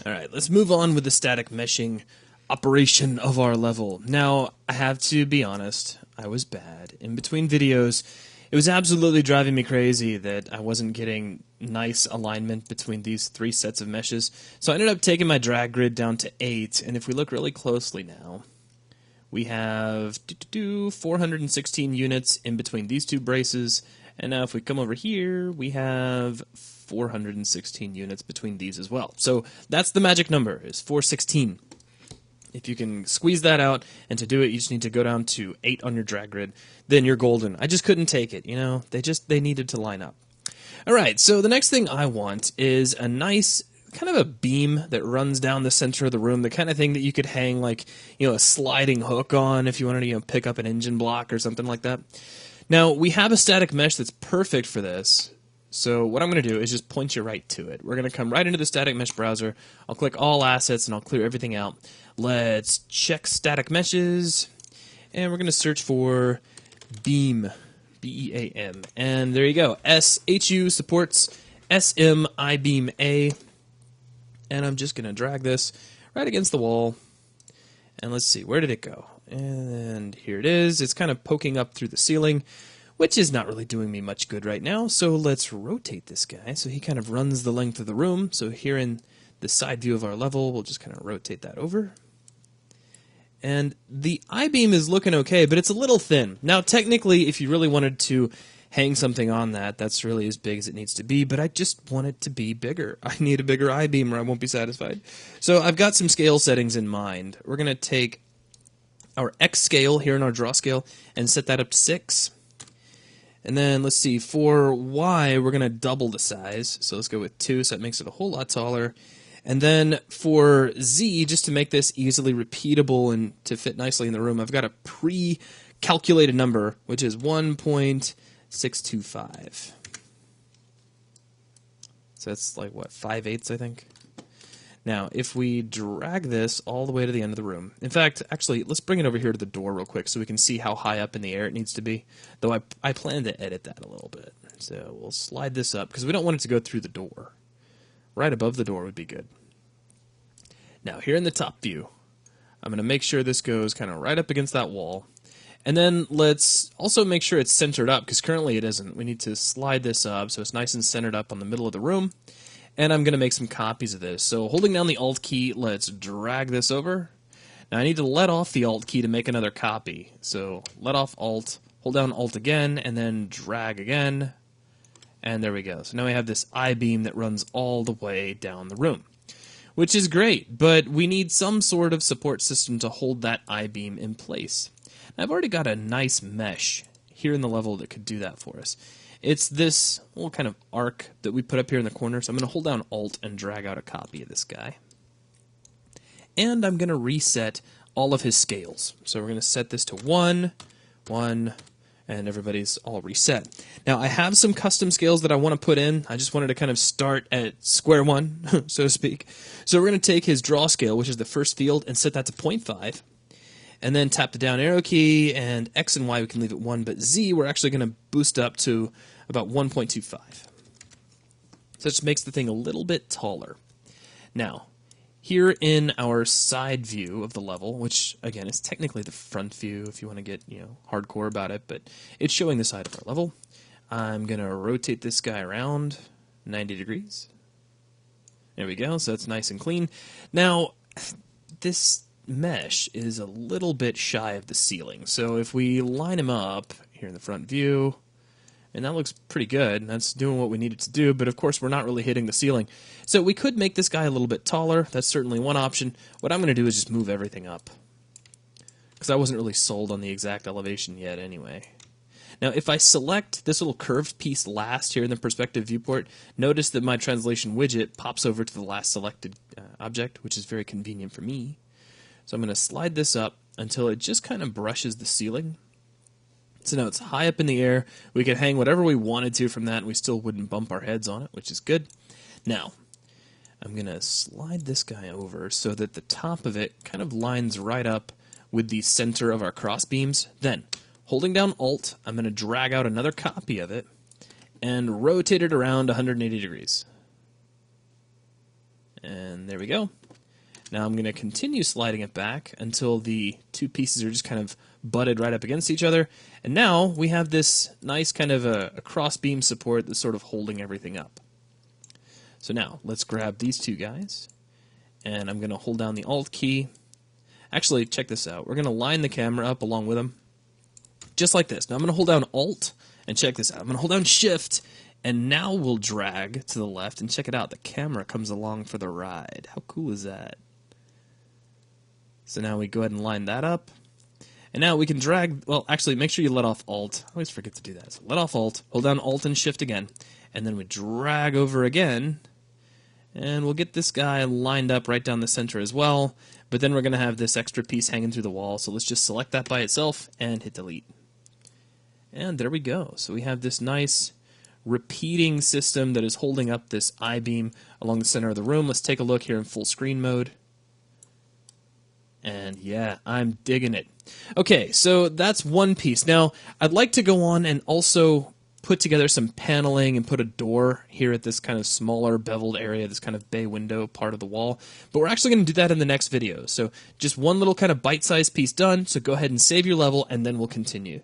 Alright, let's move on with the static meshing operation of our level. Now, I have to be honest, I was bad. In between videos, it was absolutely driving me crazy that I wasn't getting nice alignment between these three sets of meshes. So I ended up taking my drag grid down to 8, and if we look really closely now, we have 416 units in between these two braces, and now if we come over here, we have 416 units between these as well. So that's the magic number, is 416. If you can squeeze that out, and to do it, you just need to go down to 8 on your drag grid, then you're golden. I just couldn't take it, you know? They needed to line up. Alright, so the next thing I want is a nice, kind of a beam that runs down the center of the room, the kind of thing that you could hang, like, you know, a sliding hook on if you wanted to, you know, pick up an engine block or something like that. Now, we have a static mesh that's perfect for this. So what I'm going to do is just point you right to it. We're going to come right into the static mesh browser. I'll click all assets and I'll clear everything out. Let's check static meshes, and we're going to search for Beam, B-E-A-M, and there you go. SHU supports SM-IBeam-A, and I'm just going to drag this right against the wall, and let's see, where did it go? And here it is. It's kind of poking up through the ceiling, which is not really doing me much good right now, so let's rotate this guy so he kind of runs the length of the room. So here in the side view of our level, we'll just kind of rotate that over. And the I-beam is looking okay, but it's a little thin. Now, technically, if you really wanted to hang something on that, that's really as big as it needs to be, but I just want it to be bigger. I need a bigger I-beam or I won't be satisfied. So I've got some scale settings in mind. We're going to take our X scale here in our draw scale and set that up to 6. And then, let's see, for Y, we're going to double the size. So let's go with 2, so that makes it a whole lot taller. And then for Z, just to make this easily repeatable and to fit nicely in the room, I've got a pre-calculated number, which is 1.625. So that's like, what, 5/8, I think? Now, if we drag this all the way to the end of the room, in fact, actually, let's bring it over here to the door real quick so we can see how high up in the air it needs to be, though I plan to edit that a little bit. So we'll slide this up, because we don't want it to go through the door. Right above the door would be good. Now, here in the top view, I'm going to make sure this goes kind of right up against that wall. And then let's also make sure it's centered up, because currently it isn't. We need to slide this up so it's nice and centered up on the middle of the room. And I'm going to make some copies of this. So holding down the Alt key, let's drag this over. Now I need to let off the Alt key to make another copy. So let off Alt, hold down Alt again, and then drag again. And there we go. So now we have this I-beam that runs all the way down the room, which is great, but we need some sort of support system to hold that I-beam in place. I've already got a nice mesh here in the level that could do that for us. It's this little kind of arc that we put up here in the corner, so I'm going to hold down Alt and drag out a copy of this guy. And I'm going to reset all of his scales. So we're going to set this to 1, 1, and everybody's all reset. Now, I have some custom scales that I want to put in. I just wanted to kind of start at square one, so to speak. So we're going to take his draw scale, which is the first field, and set that to 0.5. And then tap the down arrow key, and X and Y we can leave at 1, but Z we're actually going to boost up to about 1.25. So that just makes the thing a little bit taller. Now, here in our side view of the level, which again is technically the front view if you want to get, you know, hardcore about it, but it's showing the side of our level. I'm going to rotate this guy around 90 degrees. There we go, so that's nice and clean. Now, this mesh is a little bit shy of the ceiling, so if we line him up here in the front view, and that looks pretty good. That's doing what we need it to do, but of course we're not really hitting the ceiling. So we could make this guy a little bit taller. That's certainly one option. What I'm going to do is just move everything up, because I wasn't really sold on the exact elevation yet anyway. Now, if I select this little curved piece last here in the perspective viewport, notice that my translation widget pops over to the last selected object, which is very convenient for me. So I'm going to slide this up until it just kind of brushes the ceiling. So now it's high up in the air. We could hang whatever we wanted to from that, and we still wouldn't bump our heads on it, which is good. Now, I'm going to slide this guy over so that the top of it kind of lines right up with the center of our cross beams. Then, holding down Alt, I'm going to drag out another copy of it and rotate it around 180 degrees. And there we go. Now I'm going to continue sliding it back until the two pieces are just kind of butted right up against each other. And now we have this nice kind of a cross-beam support that's sort of holding everything up. So now let's grab these two guys, and I'm going to hold down the Alt key. Actually, check this out. We're going to line the camera up along with them, just like this. Now I'm going to hold down Alt, and check this out. I'm going to hold down Shift, and now we'll drag to the left, and check it out. The camera comes along for the ride. How cool is that? So now we go ahead and line that up. And now we can drag, well, actually, make sure you let off Alt. I always forget to do that. So let off Alt, hold down Alt and Shift again, and then we drag over again, and we'll get this guy lined up right down the center as well. But then we're going to have this extra piece hanging through the wall, so let's just select that by itself and hit delete. And there we go. So we have this nice repeating system that is holding up this I-beam along the center of the room. Let's take a look here in full screen mode. And yeah, I'm digging it. Okay, so that's one piece. Now, I'd like to go on and also put together some paneling and put a door here at this kind of smaller beveled area, this kind of bay window part of the wall. But we're actually going to do that in the next video. So just one little kind of bite-sized piece done. So go ahead and save your level, and then we'll continue.